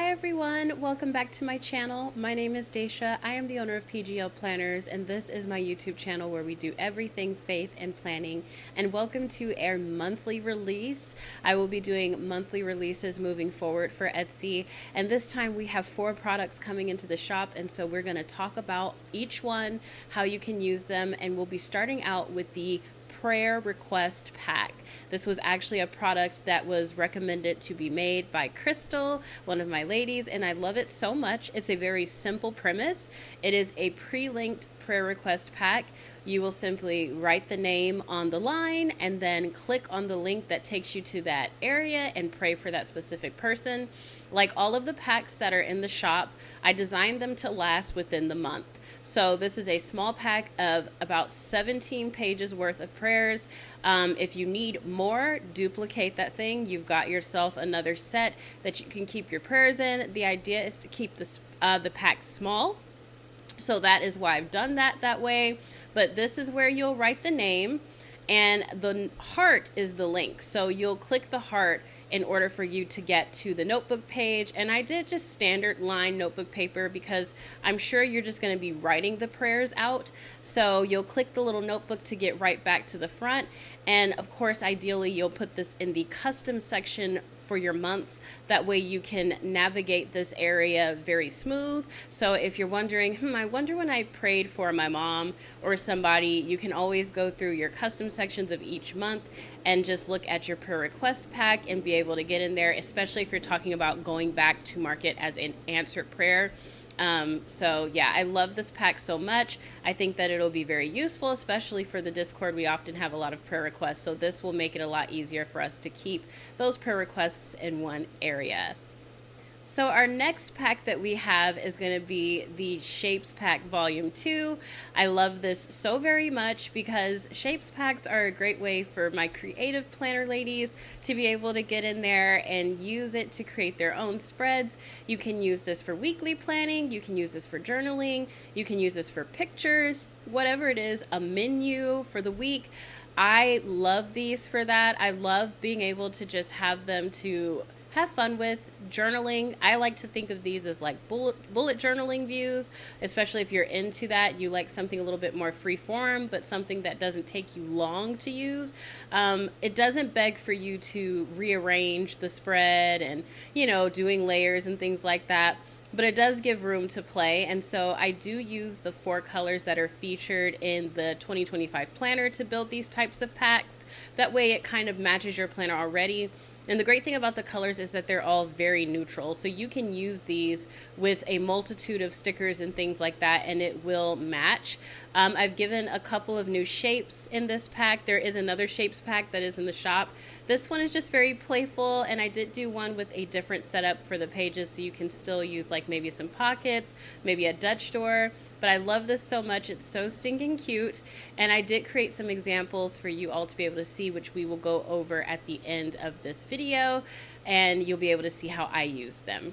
Hi everyone, welcome back to my channel. My name is Daisha. I am the owner of PGL Planners, and this is my YouTube channel where we do everything faith and planning. And welcome to our monthly release. I will be doing monthly releases moving forward for Etsy, and this time we have 4 products coming into the shop, and so we're going to talk about each one, how you can use them, and we'll be starting out with the prayer request pack. This was actually a product that was recommended to be made by Crystal, one of my ladies, and I love it so much. It's a very simple premise. It is a pre-linked prayer request pack. You will simply write the name on the line and then click on the link that takes you to that area and pray for that specific person. Like all of the packs that are in the shop, I designed them to last within the month. So this is a small pack of about 17 pages worth of prayers. If you need more, duplicate that thing. You've got yourself another set that you can keep your prayers in. The idea is to keep the pack small. So that is why I've done that way. But this is where you'll write the name, and the heart is the link. So you'll click the heart in order for you to get to the notebook page. And I did just standard line notebook paper because I'm sure you're just going to be writing the prayers out. So you'll click the little notebook to get right back to the front. And of course, ideally, you'll put this in the custom section for your months. That way you can navigate this area very smooth. So if you're wondering, I wonder when I prayed for my mom or somebody, you can always go through your custom sections of each month and just look at your prayer request pack and be able to get in there, especially if you're talking about going back to market as an answered prayer. So yeah, I love this pack so much. I think that it'll be very useful, especially for the Discord. We often have a lot of prayer requests, so this will make it a lot easier for us to keep those prayer requests in one area. So our next pack that we have is going to be the Shapes Pack Volume 2. I love this so very much because Shapes Packs are a great way for my creative planner ladies to be able to get in there and use it to create their own spreads. You can use this for weekly planning, you can use this for journaling, you can use this for pictures, whatever it is, a menu for the week. I love these for that. I love being able to just have them to have fun with. Journaling, I like to think of these as like bullet journaling views, especially if you're into that. You like something a little bit more free form, but something that doesn't take you long to use. It doesn't beg for you to rearrange the spread and, doing layers and things like that. But it does give room to play, and so I do use the 4 colors that are featured in the 2025 planner to build these types of packs. That way it kind of matches your planner already. And the great thing about the colors is that they're all very neutral, so you can use these with a multitude of stickers and things like that, and it will match. I've given a couple of new shapes in this pack. There is another shapes pack that is in the shop. This one is just very playful, and I did do one with a different setup for the pages, so you can still use like maybe some pockets, maybe a Dutch door. But I love this so much. It's so stinking cute, and I did create some examples for you all to be able to see, which we will go over at the end of this video, and you'll be able to see how I use them.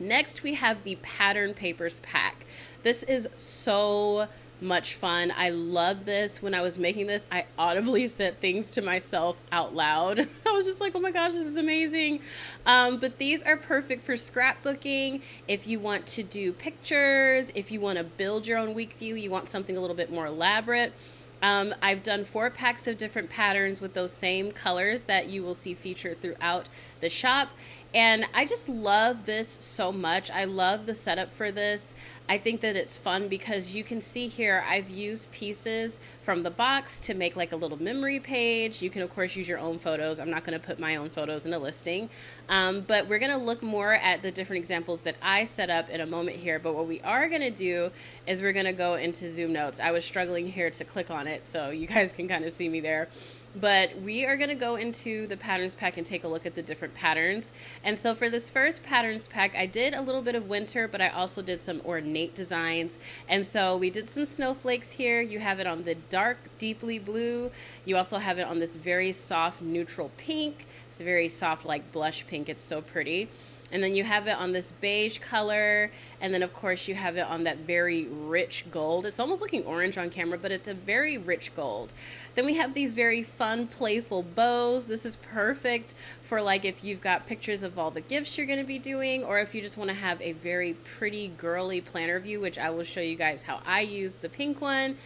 Next, we have the Pattern Papers pack. This is so much fun. I love this. When I was making this, I audibly said things to myself out loud. I was just like, oh my gosh, this is amazing. But these are perfect for scrapbooking. If you want to do pictures, if you want to build your own week view, you want something a little bit more elaborate. I've done 4 packs of different patterns with those same colors that you will see featured throughout the shop. And I just love this so much. I love the setup for this. I think that it's fun because you can see here I've used pieces from the box to make like a little memory page. You can of course use your own photos. I'm not going to put my own photos in a listing, but we're going to look more at the different examples that I set up in a moment here. But what we are going to do is we're going to go into Zoom Notes. I was struggling here to click on it, so you guys can kind of see me there. But we are going to go into the patterns pack and take a look at the different patterns. And so for this first patterns pack, I did a little bit of winter, but I also did some ornate designs. And so we did some snowflakes here. You have it on the dark, deeply blue. You also have it on this very soft, neutral pink. It's a very soft, like blush pink. It's so pretty. And then you have it on this beige color. And then, of course, you have it on that very rich gold. It's almost looking orange on camera, but it's a very rich gold. Then we have these very fun, playful bows. This is perfect for like if you've got pictures of all the gifts you're going to be doing, or if you just want to have a very pretty, girly planner view, which I will show you guys how I use the pink one.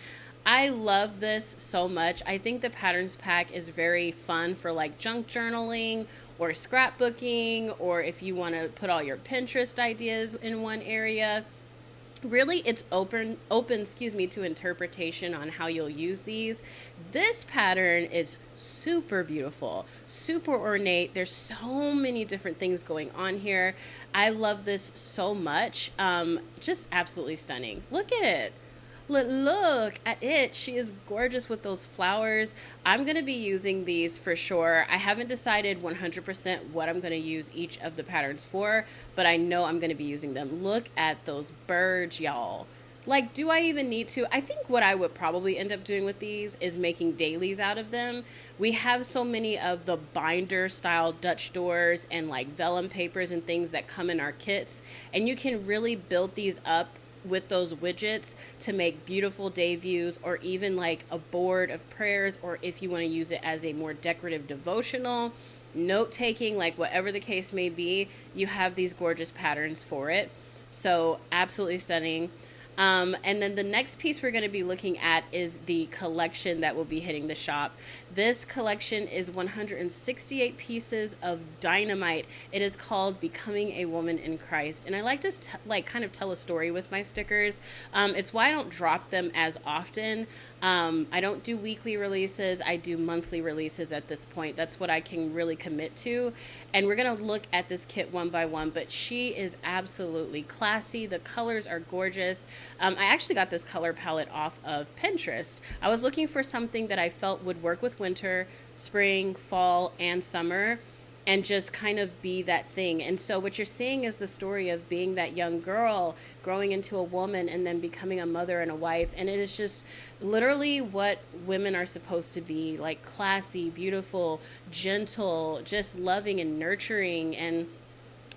I love this so much. I think the patterns pack is very fun for like junk journaling or scrapbooking, or if you want to put all your Pinterest ideas in one area. Really, it's open, to interpretation on how you'll use these. This pattern is super beautiful, super ornate. There's so many different things going on here. I love this so much. Just absolutely stunning. Look at it. Look at it. She is gorgeous with those flowers. I'm going to be using these for sure. I haven't decided 100% what I'm going to use each of the patterns for, but I know I'm going to be using them. Look at those birds, y'all. Like, do I even need to? I think what I would probably end up doing with these is making dailies out of them. We have so many of the binder style Dutch doors and like vellum papers and things that come in our kits, and you can really build these up with those widgets to make beautiful day views, or even like a board of prayers, or if you want to use it as a more decorative devotional, note taking, like whatever the case may be, you have these gorgeous patterns for it. So absolutely stunning. And then the next piece we're going to be looking at is the collection that will be hitting the shop. This collection is 168 pieces of dynamite. It is called Becoming a Woman in Christ. And I like to kind of tell a story with my stickers. It's why I don't drop them as often. I don't do weekly releases. I do monthly releases at this point. That's what I can really commit to. And we're going to look at this kit one by one, but she is absolutely classy. The colors are gorgeous. I actually got this color palette off of Pinterest. I was looking for something that I felt would work with winter, spring, fall, and summer, and just kind of be that thing. And so what you're seeing is the story of being that young girl growing into a woman and then becoming a mother and a wife. And it is just literally what women are supposed to be, like classy, beautiful, gentle, just loving and nurturing. And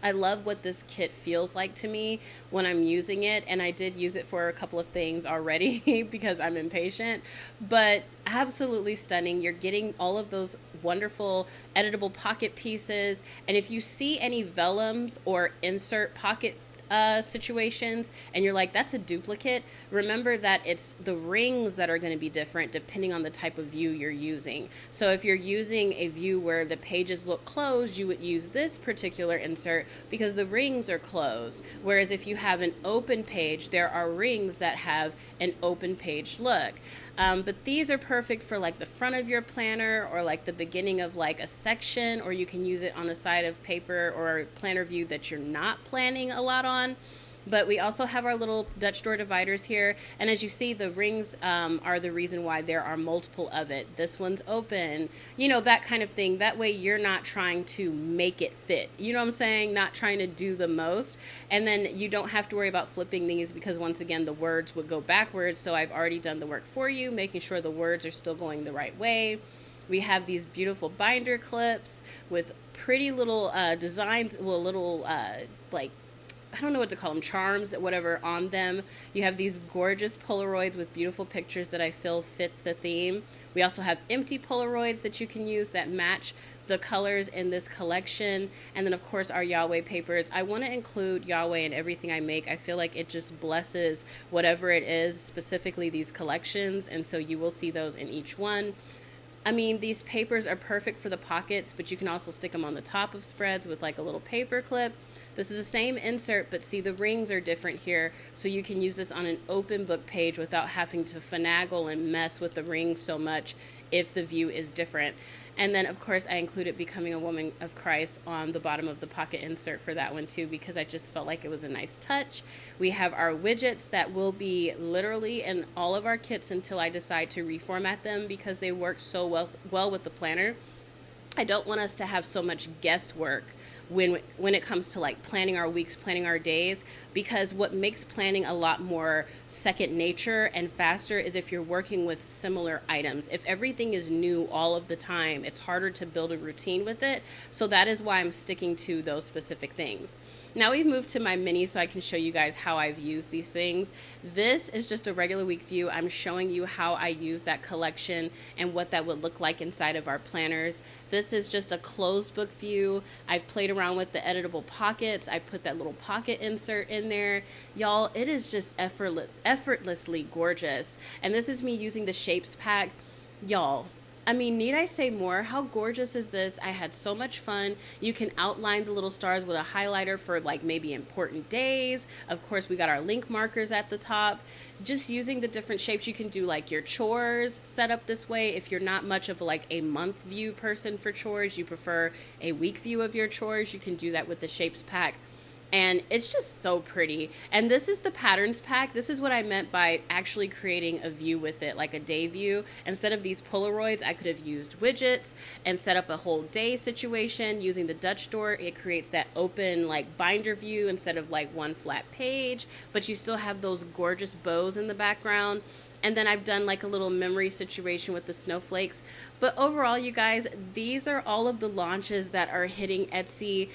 I love what this kit feels like to me when I'm using it, and I did use it for a couple of things already because I'm impatient, but absolutely stunning. You're getting all of those wonderful editable pocket pieces, and if you see any vellums or insert pocket situations and you're like, that's a duplicate, remember that it's the rings that are going to be different depending on the type of view you're using. So if you're using a view where the pages look closed, you would use this particular insert because the rings are closed. Whereas if you have an open page, there are rings that have an open page look. But these are perfect for like the front of your planner, or like the beginning of like a section, or you can use it on a side of paper or planner view that you're not planning a lot on. But we also have our little Dutch door dividers here, and as you see, the rings are the reason why there are multiple of it. This one's open, you know, that kind of thing. That way you're not trying to make it fit, you know what I'm saying? Not trying to do the most. And then you don't have to worry about flipping these because once again the words would go backwards, so I've already done the work for you, making sure the words are still going the right way. We have these beautiful binder clips with pretty little designs, well, little like, I don't know what to call them, charms, whatever, on them. You have these gorgeous Polaroids with beautiful pictures that I feel fit the theme. We also have empty Polaroids that you can use that match the colors in this collection. And then, of course, our Yahweh papers. I want to include Yahweh in everything I make. I feel like it just blesses whatever it is, specifically these collections. And so you will see those in each one. I mean, these papers are perfect for the pockets, but you can also stick them on the top of spreads with like a little paper clip. This is the same insert, but see, the rings are different here, so you can use this on an open book page without having to finagle and mess with the rings so much if the view is different. And then, of course, I included Becoming a Woman of Christ on the bottom of the pocket insert for that one, too, because I just felt like it was a nice touch. We have our widgets that will be literally in all of our kits until I decide to reformat them because they work so well with the planner. I don't want us to have so much guesswork when it comes to like planning our weeks, planning our days, because what makes planning a lot more second nature and faster is if you're working with similar items. If everything is new all of the time, it's harder to build a routine with it. So that is why I'm sticking to those specific things. Now we've moved to my mini so I can show you guys how I've used these things. This is just a regular week view. I'm showing you how I use that collection and what that would look like inside of our planners. This is just a closed book view. I've played around with the editable pockets. I put that little pocket insert in there. Y'all, it is just effortlessly gorgeous. And this is me using the Shapes pack. Y'all, I mean, need I say more? How gorgeous is this? I had so much fun. You can outline the little stars with a highlighter for like maybe important days. Of course, we got our link markers at the top. Just using the different shapes, you can do like your chores set up this way. If you're not much of like a month view person for chores, you prefer a week view of your chores, you can do that with the Shapes pack. And it's just so pretty. And this is the patterns pack. This is what I meant by actually creating a view with it, like a day view. Instead of these Polaroids, I could have used widgets and set up a whole day situation. Using the Dutch door, it creates that open like binder view instead of like one flat page, but you still have those gorgeous bows in the background. And then I've done like a little memory situation with the snowflakes. But overall, you guys, these are all of the launches that are hitting Etsy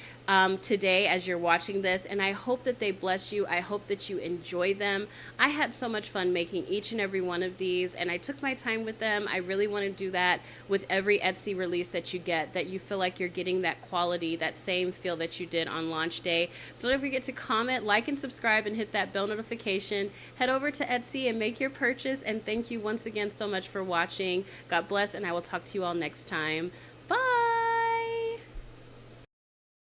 today as you're watching this. And I hope that they bless you. I hope that you enjoy them. I had so much fun making each and every one of these, and I took my time with them. I really want to do that with every Etsy release that you get, that you feel like you're getting that quality, that same feel that you did on launch day. So don't forget to comment, like, and subscribe, and hit that bell notification. Head over to Etsy and make your purchase. And thank you once again so much for watching. God bless, and I will talk to you all next time.